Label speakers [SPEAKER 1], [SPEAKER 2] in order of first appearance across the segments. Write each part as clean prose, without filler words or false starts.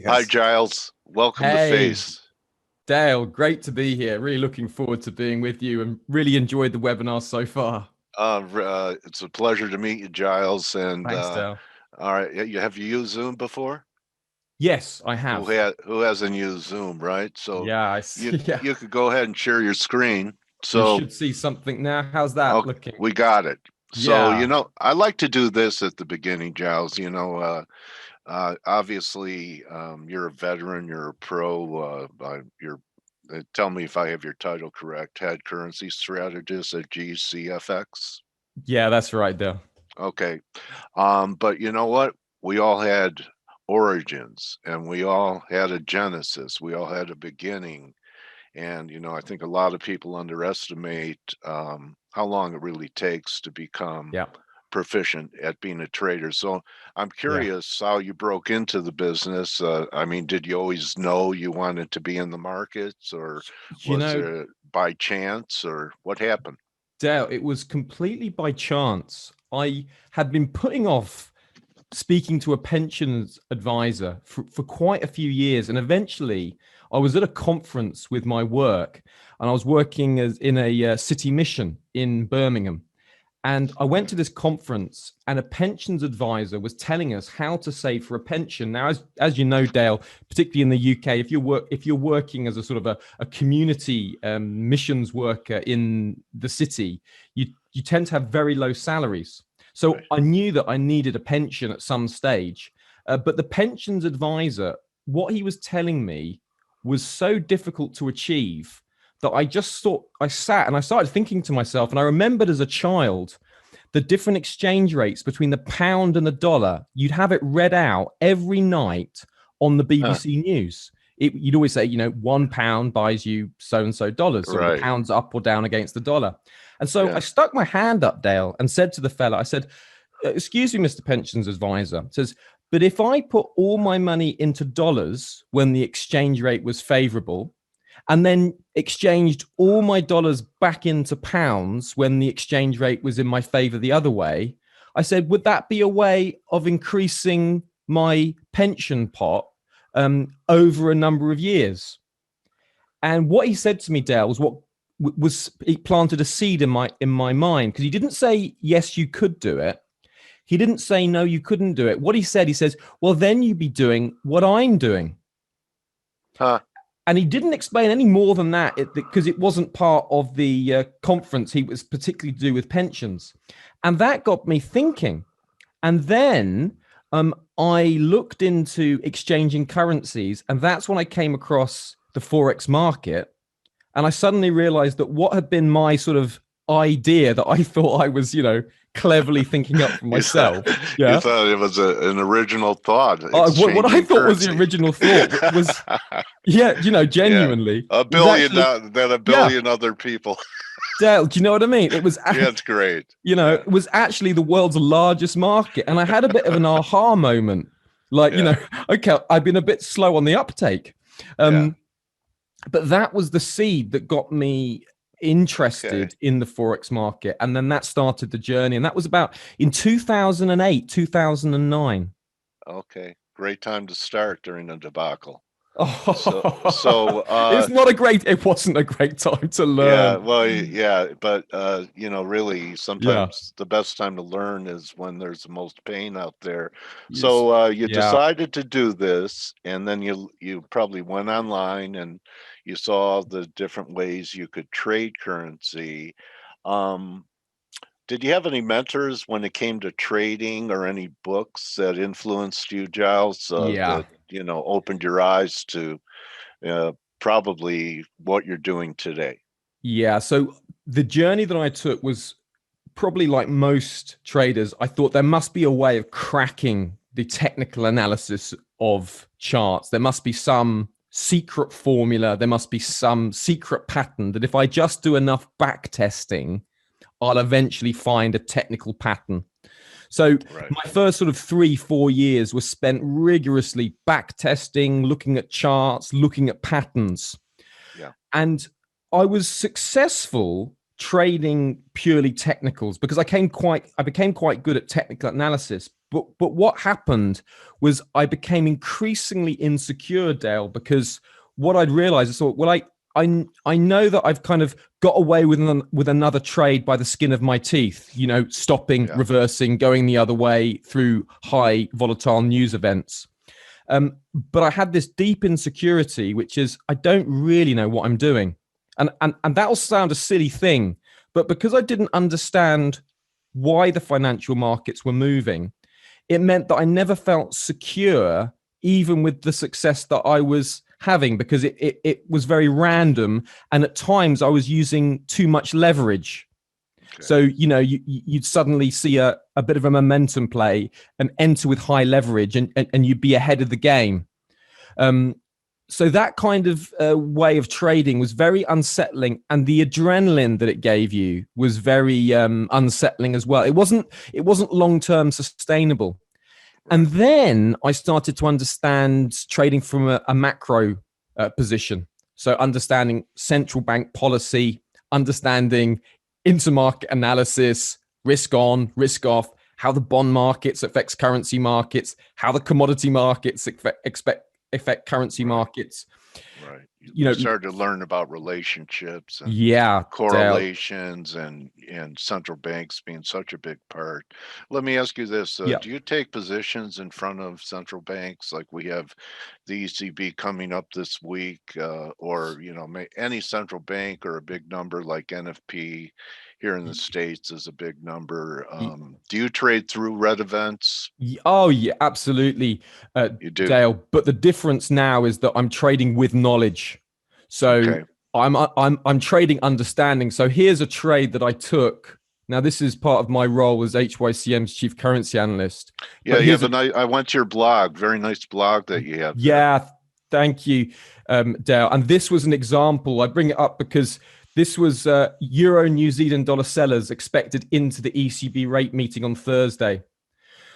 [SPEAKER 1] Hi, Giles. Welcome to
[SPEAKER 2] Hey,
[SPEAKER 1] Face.
[SPEAKER 2] Dale, great to be here. Really looking forward to being with you and really enjoyed the webinar so far.
[SPEAKER 1] It's a pleasure to meet you, Giles. And
[SPEAKER 2] Thanks, Dale.
[SPEAKER 1] all right, have you used Zoom before?
[SPEAKER 2] Yes, I have.
[SPEAKER 1] Who hasn't used Zoom, right? So
[SPEAKER 2] Yeah, I
[SPEAKER 1] you
[SPEAKER 2] see. Yeah,
[SPEAKER 1] you could go ahead and share your screen.
[SPEAKER 2] you
[SPEAKER 1] So
[SPEAKER 2] should see something now. How's that
[SPEAKER 1] okay,
[SPEAKER 2] looking?
[SPEAKER 1] we got it. So
[SPEAKER 2] Yeah,
[SPEAKER 1] I like to do this at the beginning, Giles. Obviously, you're a veteran, you're a pro. You're tell me if I have your title correct. Head currency strategist at GCFX.
[SPEAKER 2] yeah, that's right, Dale.
[SPEAKER 1] Okay. But you know what? We all had origins and we all had a genesis. We all had a beginning. And, I think a lot of people underestimate how long it really takes to become
[SPEAKER 2] Yeah,
[SPEAKER 1] proficient at being a trader. So I'm
[SPEAKER 2] yeah.
[SPEAKER 1] curious how you broke into the business. I mean, did you always know you wanted to be in the markets, or
[SPEAKER 2] You
[SPEAKER 1] was
[SPEAKER 2] know,
[SPEAKER 1] it by chance, or what happened?
[SPEAKER 2] Dale, it was completely by chance. I had been putting off speaking to a pensions advisor for quite a few years. And eventually, I was at a conference with my work, and I was working as in a city mission in Birmingham. And I went to this conference, and a pensions advisor was telling us how to save for a pension. Now, as you know, Dale, particularly in the UK, if you're working as a sort of a community missions worker in the city, you tend to have very low salaries. So
[SPEAKER 1] Right.
[SPEAKER 2] I knew that I needed a pension at some stage, but the pensions advisor, what he was telling me was so difficult to achieve that I just thought, I sat and I started thinking to myself, and I remembered as a child the different exchange rates between the pound and the dollar. You'd have it read out every night on the
[SPEAKER 1] Huh.
[SPEAKER 2] BBC News. You'd always say, £1 buys you so and so dollars. So the
[SPEAKER 1] Right.
[SPEAKER 2] pound's up or down against the dollar. And so I
[SPEAKER 1] Yeah.
[SPEAKER 2] stuck my hand up, Dale, and said to the fella, I said, excuse me, Mr. Pensions Advisor, says, but if I put all my money into dollars when the exchange rate was favorable, and then exchanged all my dollars back into pounds when the exchange rate was in my favor the other way, I said, would that be a way of increasing my pension pot over a number of years? And what he said to me, Dale, was what was he planted a seed in my mind, because he didn't say yes, you could do it. He didn't say no, you couldn't do it. What he says, well, then you'd be doing what I'm doing.
[SPEAKER 1] Huh.
[SPEAKER 2] And he didn't explain any more than that because it wasn't part of the conference. He was particularly to do with pensions. And that got me thinking. And then I looked into exchanging currencies, and that's when I came across the Forex market. And I suddenly realized that what had been my sort of idea that I thought I was, cleverly thinking up for
[SPEAKER 1] You thought
[SPEAKER 2] myself.
[SPEAKER 1] you
[SPEAKER 2] Yeah.
[SPEAKER 1] thought it was an original thought,
[SPEAKER 2] What I
[SPEAKER 1] exchanging
[SPEAKER 2] thought was the
[SPEAKER 1] currency.
[SPEAKER 2] original thought was, yeah,
[SPEAKER 1] Yeah.
[SPEAKER 2] genuinely
[SPEAKER 1] A
[SPEAKER 2] was
[SPEAKER 1] billion
[SPEAKER 2] actually,
[SPEAKER 1] than a
[SPEAKER 2] yeah,
[SPEAKER 1] billion other people.
[SPEAKER 2] Dale, do you know what I mean? It was,
[SPEAKER 1] Yeah, it's great. Yeah.
[SPEAKER 2] it was actually the world's largest market. And I had a bit of an aha moment. Like,
[SPEAKER 1] Yeah.
[SPEAKER 2] okay, I've been a bit slow on the uptake.
[SPEAKER 1] Yeah.
[SPEAKER 2] Um, but that was the seed that got me
[SPEAKER 1] Okay.
[SPEAKER 2] interested in the Forex market. And then that started the journey. And that was about in 2008, 2009.
[SPEAKER 1] Okay. Great time to start during the debacle. So
[SPEAKER 2] Oh,
[SPEAKER 1] so
[SPEAKER 2] it wasn't a great time to
[SPEAKER 1] yeah,
[SPEAKER 2] learn.
[SPEAKER 1] well, yeah, but really,
[SPEAKER 2] Yeah.
[SPEAKER 1] sometimes the best time to learn is when there's the most pain out there.
[SPEAKER 2] Yes.
[SPEAKER 1] So you
[SPEAKER 2] Yeah.
[SPEAKER 1] decided to do this, and then you probably went online and you saw the different ways you could trade currency. Um, did you have any mentors when it came to trading, or any books that influenced you, Giles,
[SPEAKER 2] Yeah.
[SPEAKER 1] that opened your eyes to uh, probably what you're doing today?
[SPEAKER 2] Yeah. So the journey that I took was probably like most traders. I thought there must be a way of cracking the technical analysis of charts. There must be some secret formula. There must be some secret pattern that if I just do enough back testing, I'll eventually find a technical pattern. So
[SPEAKER 1] Right.
[SPEAKER 2] my first sort of 3-4 years was spent rigorously back testing, looking at charts, looking at patterns.
[SPEAKER 1] Yeah.
[SPEAKER 2] And I was successful trading purely technicals because I became quite good at technical analysis. But what happened was I became increasingly insecure, Dale, because what I'd realized is, well, I know that I've kind of got away with another trade by the skin of my teeth, stopping, reversing, going the other way through high volatile news events. But I had this deep insecurity, which is I don't really know what I'm doing. And that'll sound a silly thing, but because I didn't understand why the financial markets were moving, it meant that I never felt secure, even with the success that I was having, because it was very random. And at times I was using too much leverage. Okay. So, you'd suddenly see a bit of a momentum play and enter with high leverage and you'd be ahead of the game. So that kind of way of trading was very unsettling, and the adrenaline that it gave you was very unsettling as well. It wasn't long-term sustainable. And then I started to understand trading from a macro position. So understanding central bank policy, understanding intermarket analysis, risk on, risk off, how the bond markets affects currency markets, how the commodity markets affect currency markets.
[SPEAKER 1] Right. You started to learn about relationships and correlations and central banks being such a big part. Let me ask you this. Do you take positions in front of central banks? Like we have the ECB coming up this week, or, any central bank or a big number like NFP here in the States is a big number. Do you trade through red events?
[SPEAKER 2] Oh, yeah, absolutely,
[SPEAKER 1] you do.
[SPEAKER 2] Dale. But the difference now is that I'm trading with knowledge. So I'm trading understanding. So here's a trade that I took. Now, this is part of my role as HYCM's chief currency analyst.
[SPEAKER 1] Yeah, I went to your blog. Very nice blog that you have.
[SPEAKER 2] Yeah, thank you, Dale. And this was an example. I bring it up because this was Euro New Zealand dollar sellers expected into the ECB rate meeting on Thursday.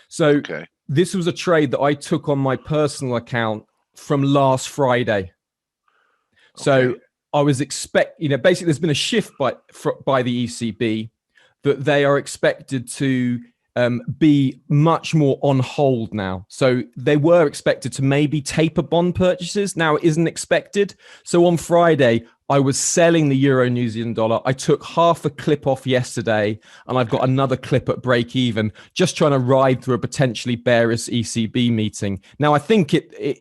[SPEAKER 2] So this was a trade that I took on my personal account from last Friday. So I was basically there's been a shift by the ECB that they are expected to be much more on hold now. So they were expected to maybe taper bond purchases. Now it isn't expected. So on Friday, I was selling the Euro New Zealand dollar. I took half a clip off yesterday, and I've got another clip at break even, just trying to ride through a potentially bearish ECB meeting. Now I think it's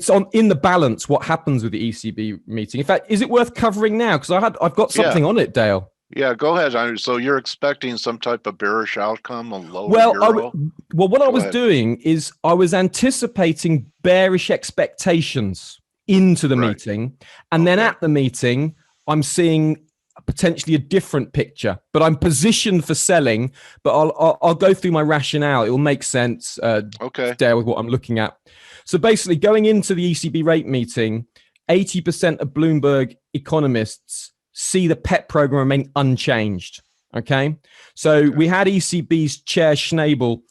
[SPEAKER 2] on in the balance what happens with the ECB meeting. In fact, is it worth covering now? Because I've got something on it, Dale.
[SPEAKER 1] Yeah, go ahead. So you're expecting some type of bearish outcome, a lower euro?
[SPEAKER 2] What I was doing is I was anticipating bearish expectations into the meeting, and then at the meeting, I'm seeing potentially a different picture. But I'm positioned for selling. But I'll go through my rationale. It will make sense, Dale, with what I'm looking at. So basically, going into the ECB rate meeting, 80% of Bloomberg economists see the PEP program remain unchanged. Okay. So we had ECB's chair Schnabel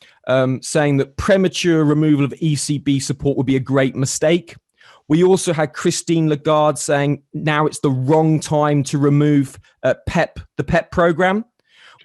[SPEAKER 2] saying that premature removal of ECB support would be a great mistake. We also had Christine Lagarde saying now it's the wrong time to remove the PEP program.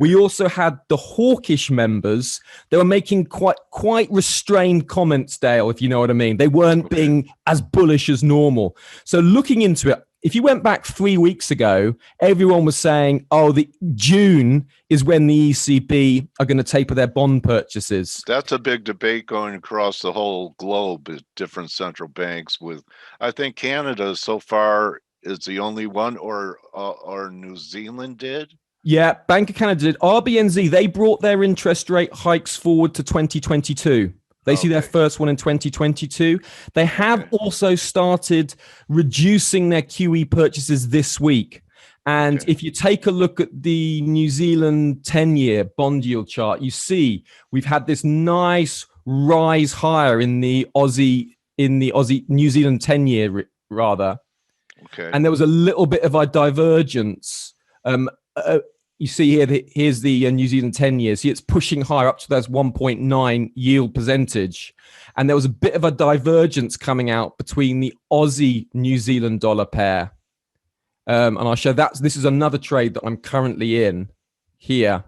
[SPEAKER 2] We also had the hawkish members. They were making quite restrained comments, Dale, if you know what I mean. They weren't being as bullish as normal. So looking into it, if you went back 3 weeks ago, everyone was saying, the June is when the ECB are going to taper their bond purchases.
[SPEAKER 1] That's a big debate going across the whole globe at different central banks. I think Canada so far is the only one, or New Zealand did.
[SPEAKER 2] Yeah, Bank of Canada did. RBNZ, they brought their interest rate hikes forward to 2022. They see their first one in 2022. They have also started reducing their QE purchases this week. And if you take a look at the New Zealand 10-year bond yield chart, you see we've had this nice rise higher in the Aussie New Zealand 10-year rather. Okay. And there was a little bit of a divergence. You see here, here's the New Zealand 10 years. See, it's pushing higher up to those 1.9 yield percentage. And there was a bit of a divergence coming out between the Aussie New Zealand dollar pair And I'll show that. This is another trade that I'm currently in here.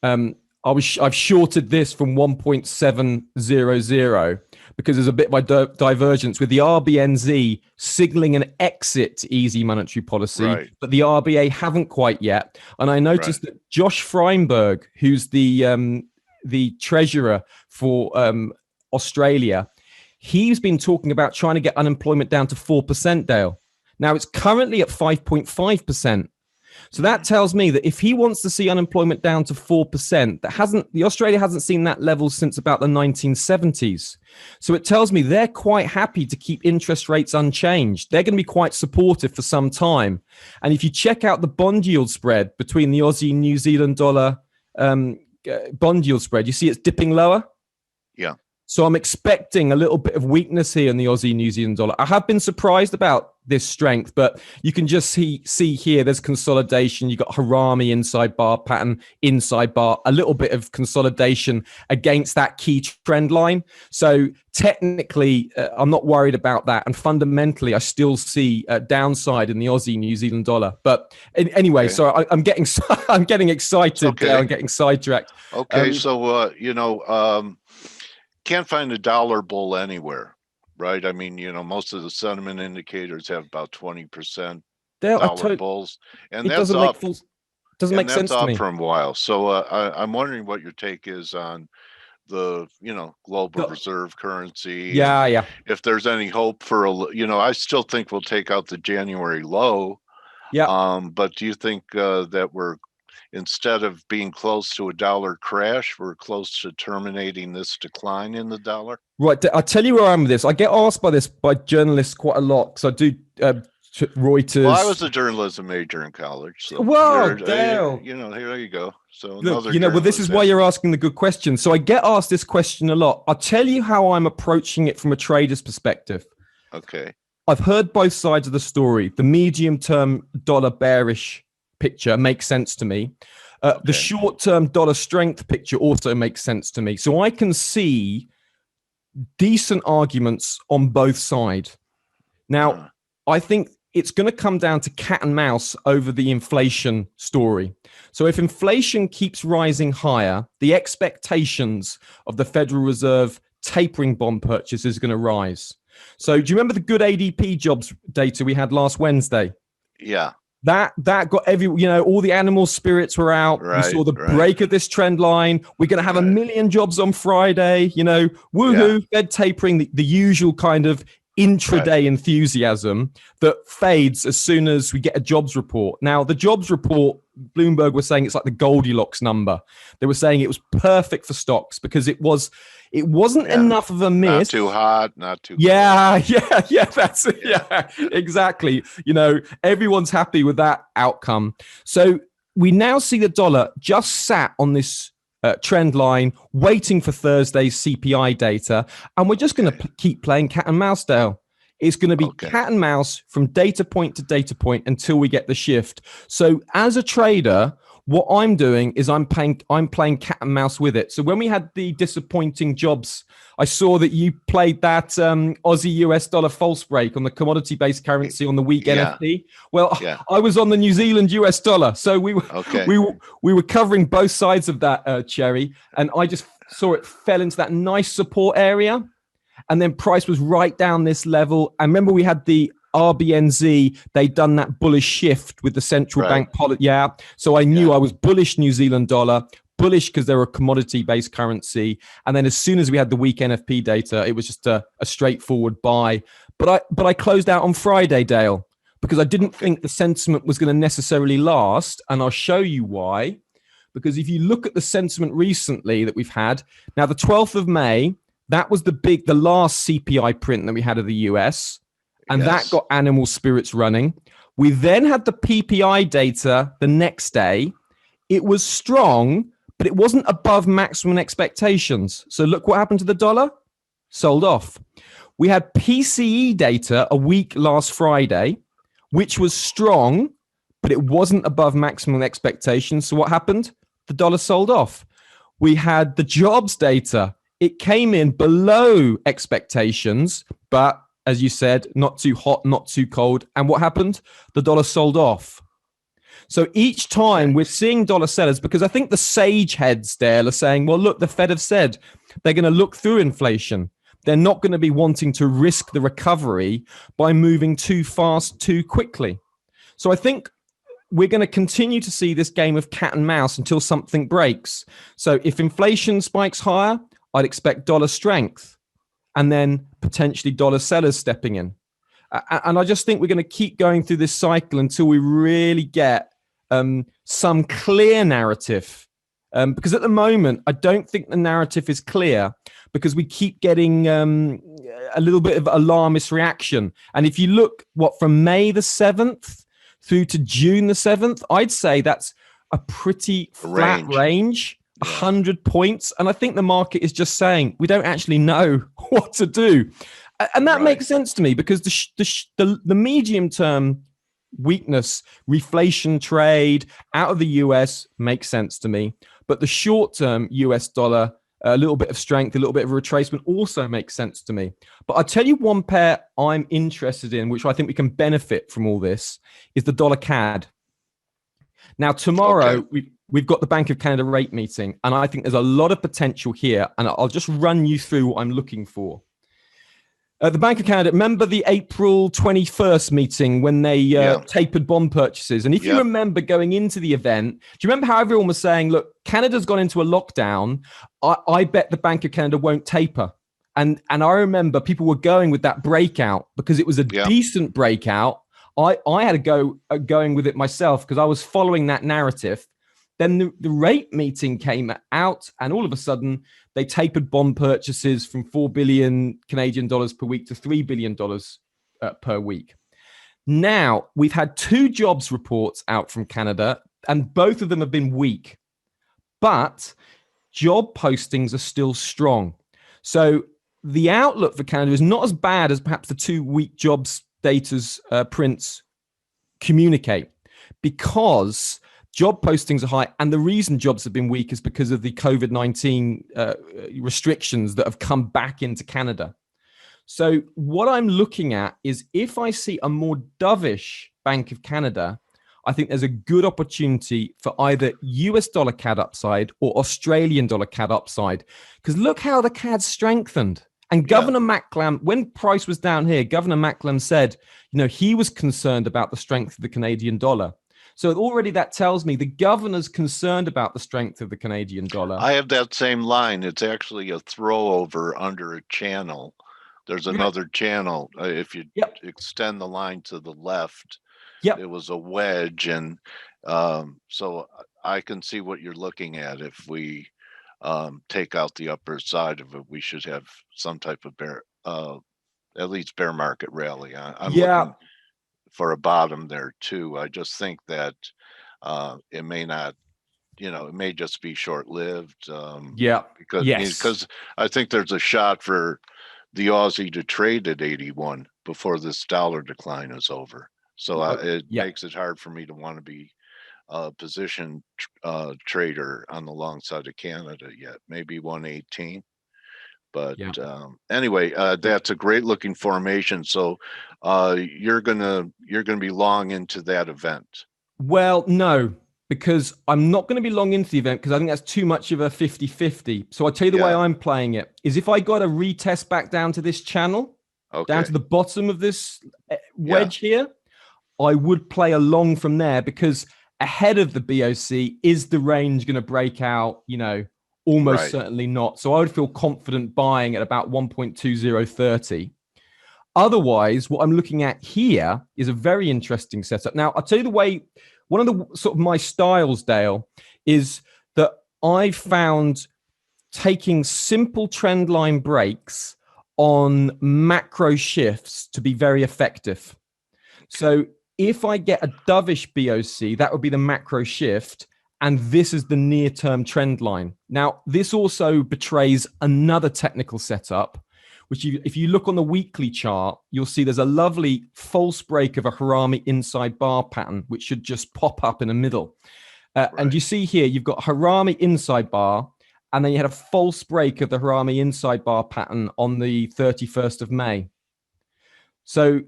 [SPEAKER 2] I've shorted this from 1.700 because there's a bit of a divergence with the RBNZ signaling an exit to easy monetary policy,
[SPEAKER 1] Right.
[SPEAKER 2] but the RBA haven't quite yet. And I noticed that Josh Frydenberg, who's the treasurer for Australia, he's been talking about trying to get unemployment down to 4%, Dale. Now it's currently at 5.5%. So that tells me that if he wants to see unemployment down to 4%, the Australia hasn't seen that level since about the 1970s. So it tells me they're quite happy to keep interest rates unchanged. They're going to be quite supportive for some time. And if you check out the bond yield spread between the Aussie and New Zealand dollar bond yield spread, you see it's dipping lower.
[SPEAKER 1] Yeah.
[SPEAKER 2] So I'm expecting a little bit of weakness here in the Aussie New Zealand dollar. I have been surprised about this strength, but you can just see here there's consolidation. You've got Harami inside bar pattern, inside bar, a little bit of consolidation against that key trend line. So technically, I'm not worried about that. And fundamentally, I still see downside in the Aussie New Zealand dollar. But anyway,
[SPEAKER 1] Okay.
[SPEAKER 2] so I'm getting excited.
[SPEAKER 1] Okay.
[SPEAKER 2] I'm getting sidetracked.
[SPEAKER 1] Okay, so can't find a dollar bull anywhere, right? I mean, most of the sentiment indicators have about 20% dollar bulls, and that's up.
[SPEAKER 2] Doesn't make sense to me
[SPEAKER 1] from a while. So I'm wondering what your take is on the global reserve currency.
[SPEAKER 2] Yeah.
[SPEAKER 1] If there's any hope for I still think we'll take out the January low.
[SPEAKER 2] Yeah.
[SPEAKER 1] But do you think that we're, instead of being close to a dollar crash, we're close to terminating this decline in the dollar?
[SPEAKER 2] Right. I'll tell you where I'm with this. I get asked by journalists quite a lot because I do Reuters.
[SPEAKER 1] Well, I was a journalism major in college. So
[SPEAKER 2] Dale.
[SPEAKER 1] Here you go. So
[SPEAKER 2] look, well, this is why you're asking the good question. So I get asked this question a lot. I'll tell you how I'm approaching it from a trader's perspective.
[SPEAKER 1] Okay.
[SPEAKER 2] I've heard both sides of the story. The medium-term dollar bearish picture makes sense to me. The short-term dollar strength picture also makes sense to me. So I can see decent arguments on both sides. Now, I think it's going to come down to cat and mouse over the inflation story. So if inflation keeps rising higher, the expectations of the Federal Reserve tapering bond purchase is going to rise. So do you remember the good ADP jobs data we had last Wednesday?
[SPEAKER 1] Yeah.
[SPEAKER 2] That got all the animal spirits were out. We saw the break of this trend line. We're going to have 1 million jobs on Friday, woohoo, Fed tapering, the usual kind of intraday enthusiasm that fades as soon as we get a jobs report. Now, the jobs report, Bloomberg was saying it's like the Goldilocks number. They were saying it was perfect for stocks because it wasn't enough of a miss.
[SPEAKER 1] Not too hot, not too cold.
[SPEAKER 2] Yeah, that's it. Yeah, exactly. Everyone's happy with that outcome. So we now see the dollar just sat on this trend line, waiting for Thursday's CPI data, and we're just going to keep playing cat and mouse, Dale. It's going to be cat and mouse from data point to data point until we get the shift. So as a trader, what I'm doing is I'm playing cat and mouse with it. So when we had the disappointing jobs, I saw that you played that Aussie US dollar false break on the commodity-based currency on the week NFP. Well, I was on the New Zealand US dollar, so we were covering both sides of that cherry, and I just saw it fell into that nice support area, and then price was right down this level. I remember we had the RBNZ, they'd done that bullish shift with the central bank policy. Yeah. So I knew I was bullish New Zealand dollar, bullish because they're a commodity-based currency. And then as soon as we had the week NFP data, it was just a straightforward buy. But I closed out on Friday, Dale, because I didn't think the sentiment was going to necessarily last. And I'll show you why. Because if you look at the sentiment recently that we've had, now the 12th of May, that was the last CPI print that we had of the US. And that got animal spirits running. We then had the PPI data the next day. It was strong, but it wasn't above maximum expectations. So look what happened to the dollar. Sold off. We had PCE data a week last Friday, which was strong, but it wasn't above maximum expectations. So what happened? The dollar sold off. We had the jobs data. It came in below expectations, but as you said, not too hot, not too cold. And what happened? The dollar sold off. So each time we're seeing dollar sellers, because I think the sage heads there are saying, well, look, the Fed have said they're going to look through inflation. They're not going to be wanting to risk the recovery by moving too fast, too quickly. So I think we're going to continue to see this game of cat and mouse until something breaks. So if inflation spikes higher, I'd expect dollar strength and then potentially dollar sellers stepping in. And I just think we're going to keep going through this cycle until we really get some clear narrative. Because at the moment, I don't think the narrative is clear because we keep getting a little bit of alarmist reaction. And if you look from May the 7th through to June the 7th, I'd say that's a pretty flat range, 100 points. And I think the market is just saying, we don't actually know what to do. And that makes sense to me because the medium term weakness, reflation trade out of the US makes sense to me. But the short term US dollar, a little bit of strength, a little bit of retracement also makes sense to me. But I'll tell you one pair I'm interested in, which I think we can benefit from all this, is the dollar CAD. Now, tomorrow, we've got the Bank of Canada rate meeting, and I think there's a lot of potential here. And I'll just run you through what I'm looking for. The Bank of Canada, remember the April 21st meeting when they tapered bond purchases? And if you remember going into the event, do you remember how everyone was saying, look, Canada's gone into a lockdown. I bet the Bank of Canada won't taper. And I remember people were going with that breakout because it was a decent breakout. I had to go going with it myself because I was following that narrative. Then the rate meeting came out, and all of a sudden they tapered bond purchases from 4 billion Canadian dollars per week to $3 billion per week. Now we've had 2 jobs reports out from Canada, and both of them have been weak, but job postings are still strong. So the outlook for Canada is not as bad as perhaps the 2 weak jobs data's prints communicate, because job postings are high, and the reason jobs have been weak is because of the COVID-19 restrictions that have come back into Canada. So what I'm looking at is if I see a more dovish Bank of Canada, I think there's a good opportunity for either US dollar CAD upside or Australian dollar CAD upside. Because look how the CAD strengthened. And Governor Macklem, when price was down here, Governor Macklem said, he was concerned about the strength of the Canadian dollar. So already that tells me the governor's concerned about the strength of the Canadian dollar.
[SPEAKER 1] I have that same line. It's actually a throwover under a channel. There's another channel. If you extend the line to the left, it was a wedge. And so I can see what you're looking at. If we take out the upper side of it, we should have some type of at least bear market rally. I'm looking for a bottom there too. I just think that it may not, it may just be short-lived. Because I think there's a shot for the Aussie to trade at 81 before this dollar decline is over. So it makes it hard for me to want to be a position trader on the long side of Canada yet. Maybe 118. But anyway, that's a great looking formation. So you're gonna be long into that event.
[SPEAKER 2] Well, no, because I'm not going to be long into the event because I think that's too much of a 50-50. So I'll tell you the way I'm playing it is if I got a retest back down to this channel, down to the bottom of this wedge here, I would play a long from there because ahead of the BOC, is the range going to break out, almost certainly not. So I would feel confident buying at about 1.2030. Otherwise, what I'm looking at here is a very interesting setup. Now, I'll tell you the way, one of the sort of my styles, Dale, is that I found taking simple trend line breaks on macro shifts to be very effective. So if I get a dovish BOC, that would be the macro shift. And this is the near-term trend line. Now, this also betrays another technical setup, which if you look on the weekly chart, you'll see there's a lovely false break of a Harami inside bar pattern, which should just pop up in the middle. And you see here, you've got Harami inside bar, and then you had a false break of the Harami inside bar pattern on the 31st of May. So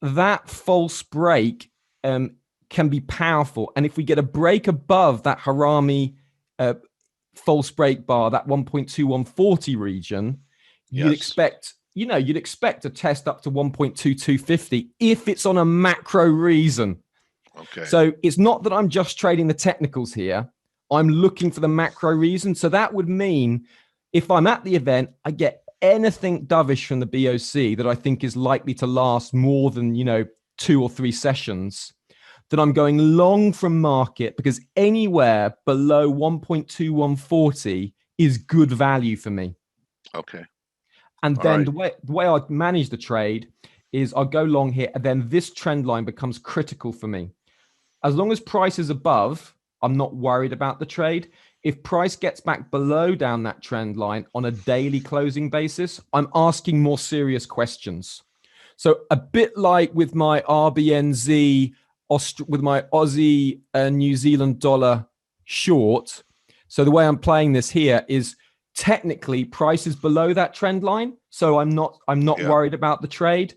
[SPEAKER 2] that false break can be powerful. And if we get a break above that Harami false break bar, that 1.2140 region, you'd expect a test up to 1.2250 if it's on a macro reason.
[SPEAKER 1] Okay.
[SPEAKER 2] So it's not that I'm just trading the technicals here. I'm looking for the macro reason. So that would mean if I'm at the event, I get anything dovish from the BOC that I think is likely to last more than, 2 or 3 sessions, that I'm going long from market, because anywhere below 1.2140 is good value for me.
[SPEAKER 1] Okay.
[SPEAKER 2] And then the way I manage the trade is I'll go long here, and then this trend line becomes critical for me. As long as price is above, I'm not worried about the trade. If price gets back below down that trend line on a daily closing basis, I'm asking more serious questions. So a bit like with my RBNZ, with my Aussie and New Zealand dollar short. So the way I'm playing this here is technically price is below that trend line. So I'm not worried about the trade.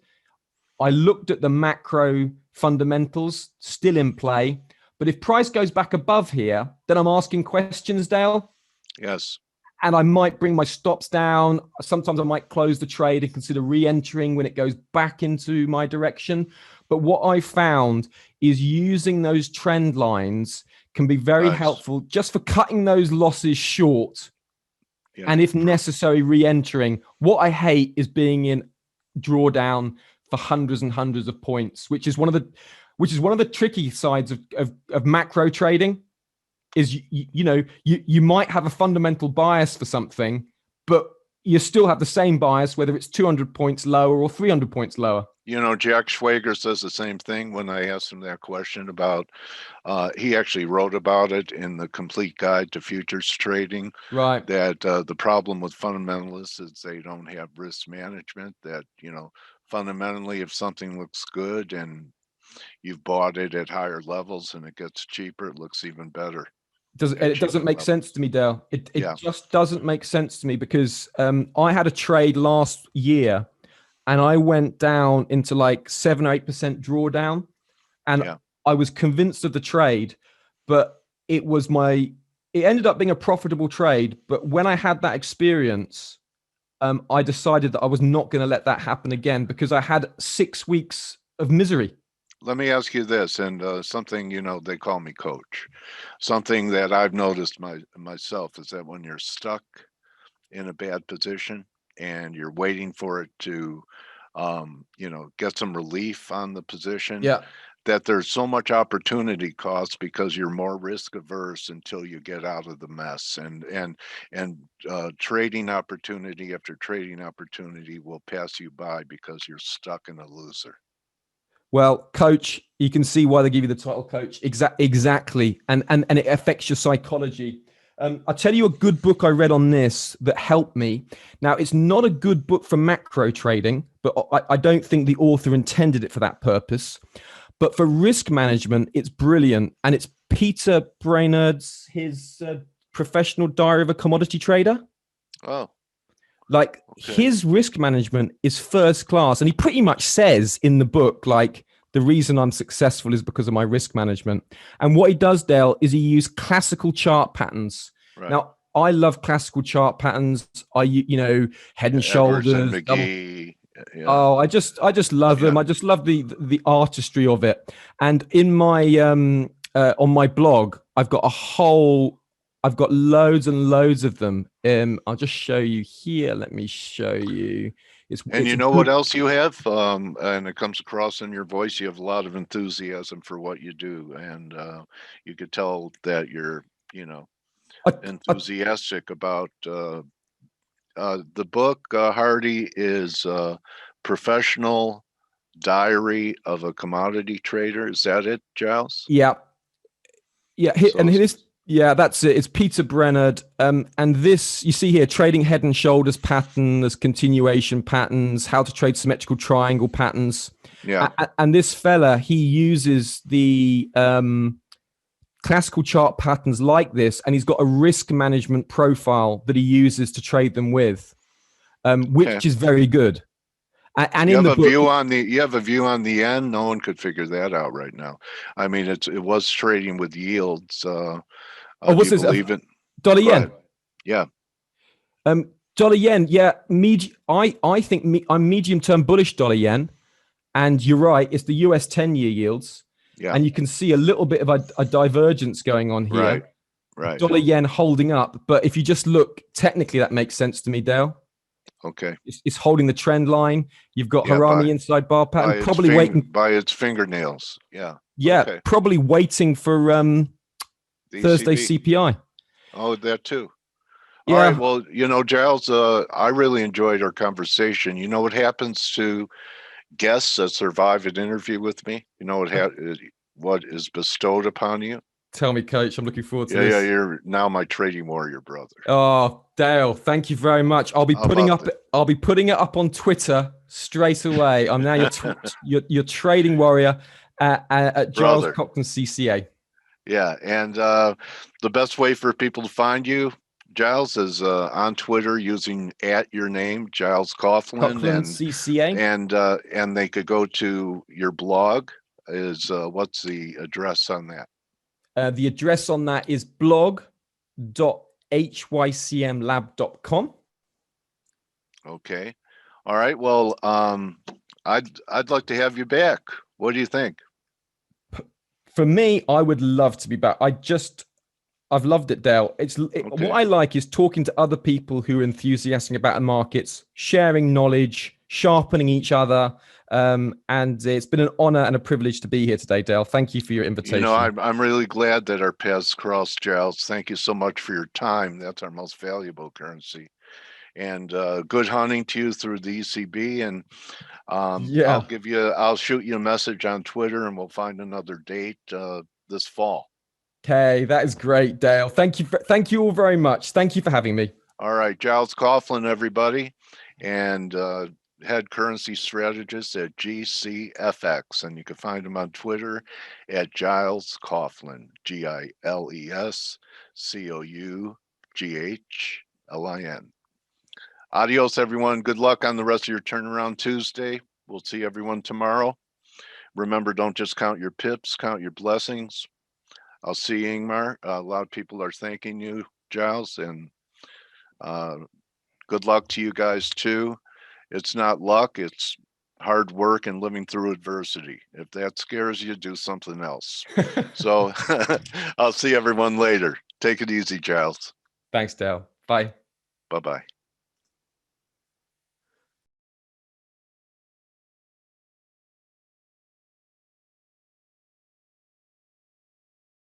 [SPEAKER 2] I looked at the macro fundamentals still in play. But if price goes back above here, then I'm asking questions, Dale.
[SPEAKER 1] Yes.
[SPEAKER 2] And I might bring my stops down. Sometimes I might close the trade and consider re-entering when it goes back into my direction. But what I found is using those trend lines can be very helpful just for cutting those losses short. Yeah. And if necessary, re-entering. What I hate is being in drawdown for hundreds and hundreds of points, which is one of the tricky sides of macro trading. Is you might have a fundamental bias for something, but you still have the same bias whether it's 200 points lower or 300 points lower.
[SPEAKER 1] Jack Schwager says the same thing when I asked him that question about, he actually wrote about it in the Complete Guide to Futures Trading.
[SPEAKER 2] Right.
[SPEAKER 1] That the problem with fundamentalists is they don't have risk management, that, fundamentally, if something looks good and you've bought it at higher levels and it gets cheaper, it looks even better.
[SPEAKER 2] It doesn't make sense to me, Dale. It just doesn't make sense to me, because I had a trade last year and I went down into like 7 or 8% drawdown, and I was convinced of the trade, but it ended up being a profitable trade. But when I had that experience, I decided that I was not going to let that happen again, because I had 6 weeks of misery.
[SPEAKER 1] Let me ask you this, and something, they call me coach. Something that I've noticed myself is that when you're stuck in a bad position and you're waiting for it to, get some relief on the position, that there's so much opportunity cost because you're more risk averse until you get out of the mess, and trading opportunity after trading opportunity will pass you by because you're stuck in a loser.
[SPEAKER 2] Well, coach, you can see why they give you the title coach. Exactly. And it affects your psychology. I'll tell you a good book I read on this that helped me. Now, it's not a good book for macro trading, but I don't think the author intended it for that purpose. But for risk management, it's brilliant. And it's Peter Brainerd's, his professional diary of a commodity trader.
[SPEAKER 1] Oh.
[SPEAKER 2] His risk management is first class. And he pretty much says in the book, the reason I'm successful is because of my risk management. And what he does, Dale, is he uses classical chart patterns. Right. Now, I love classical chart patterns. Head and shoulders.
[SPEAKER 1] McGee.
[SPEAKER 2] Oh, I just love them. I just love the artistry of it. And in my on my blog, I've got loads and loads of them. I'll just show you here. Let me show you.
[SPEAKER 1] What else you have? And it comes across in your voice. You have a lot of enthusiasm for what you do, and you could tell that you're, enthusiastic about the book. Hardy is Professional Diary of a Commodity Trader. Is that it, Giles?
[SPEAKER 2] Yeah. Yeah, that's it. It's Peter Brainerd. And this, you see here, trading head and shoulders pattern, there's continuation patterns, how to trade symmetrical triangle patterns.
[SPEAKER 1] Yeah.
[SPEAKER 2] And this fella, he uses the classical chart patterns like this, and he's got a risk management profile that he uses to trade them with, which is very good. And
[SPEAKER 1] You
[SPEAKER 2] in
[SPEAKER 1] have
[SPEAKER 2] the
[SPEAKER 1] a
[SPEAKER 2] book,
[SPEAKER 1] view on the end. No one could figure that out right now. I mean, it was trading with yields.
[SPEAKER 2] oh,
[SPEAKER 1] Do
[SPEAKER 2] what's
[SPEAKER 1] you
[SPEAKER 2] this?
[SPEAKER 1] believe it?
[SPEAKER 2] Dollar
[SPEAKER 1] Go
[SPEAKER 2] yen.
[SPEAKER 1] ahead. Yeah.
[SPEAKER 2] Dollar yen. Yeah, I think I'm medium term bullish dollar yen, and you're right. It's the US 10-year yields,
[SPEAKER 1] Yeah.
[SPEAKER 2] and you can see a little bit of a divergence going on here.
[SPEAKER 1] Right. Right.
[SPEAKER 2] Dollar yen holding up, but if you just look technically, that makes sense to me, Dale.
[SPEAKER 1] Okay.
[SPEAKER 2] It's holding the trend line. You've got
[SPEAKER 1] Yeah.
[SPEAKER 2] Harami inside bar pattern,
[SPEAKER 1] By
[SPEAKER 2] probably waiting.
[SPEAKER 1] by its fingernails. Yeah.
[SPEAKER 2] Yeah,
[SPEAKER 1] Okay.
[SPEAKER 2] probably waiting for
[SPEAKER 1] The
[SPEAKER 2] Thursday
[SPEAKER 1] ECB.
[SPEAKER 2] CPI.
[SPEAKER 1] Oh, that too. All right.
[SPEAKER 2] Yeah,
[SPEAKER 1] Well, Giles, I really enjoyed our conversation. You know what happens to guests that survive an interview with me? You know what is bestowed upon you?
[SPEAKER 2] tell me, Coach. I'm looking forward to
[SPEAKER 1] Yeah,
[SPEAKER 2] this.
[SPEAKER 1] you're now my trading warrior brother.
[SPEAKER 2] Oh, Dale, thank you very much. I'll be
[SPEAKER 1] How
[SPEAKER 2] putting
[SPEAKER 1] about
[SPEAKER 2] up.
[SPEAKER 1] that?
[SPEAKER 2] I'll be putting it up on Twitter straight away. I'm now your trading warrior at Giles
[SPEAKER 1] Brother.
[SPEAKER 2] Coughlin CCA.
[SPEAKER 1] Yeah, and the best way for people to find you, Giles, is on Twitter using at your name, Giles Coughlin,
[SPEAKER 2] Coughlin CCA.
[SPEAKER 1] and they could go to your blog. Is what's the address on that?
[SPEAKER 2] The address on that is blog.hycmlab.com.
[SPEAKER 1] Okay. All right. Well, I'd like to have you back. What do you think?
[SPEAKER 2] For me, I would love to be back. I've loved it, Dale. What I like is talking to other people who are enthusiastic about the markets, sharing knowledge, sharpening each other. And it's been an honor and a privilege to be here today, Dale. Thank you for your invitation.
[SPEAKER 1] I'm really glad that our paths crossed, Giles. Thank you so much for your time. That's our most valuable currency. And good hunting to you through the ECB. And
[SPEAKER 2] yeah,
[SPEAKER 1] I'll shoot you a message on Twitter, and we'll find another date this fall.
[SPEAKER 2] okay, that is great, Dale. Thank you all very much. Thank you for having me.
[SPEAKER 1] All right, Giles Coughlin, everybody, and head currency strategist at GCFX, and you can find him on Twitter at Giles Coughlin, GilesCoughlin. Adios, everyone. Good luck on the rest of your turnaround Tuesday. We'll see everyone tomorrow. Remember, don't just count your pips, count your blessings. I'll see you, Ingmar. A lot of people are thanking you, Giles, and good luck to you guys too. It's not luck, it's hard work and living through adversity. If that scares you, do something else. So I'll see everyone later. Take it easy, Giles.
[SPEAKER 2] Thanks, Dale. Bye.
[SPEAKER 1] Bye-bye.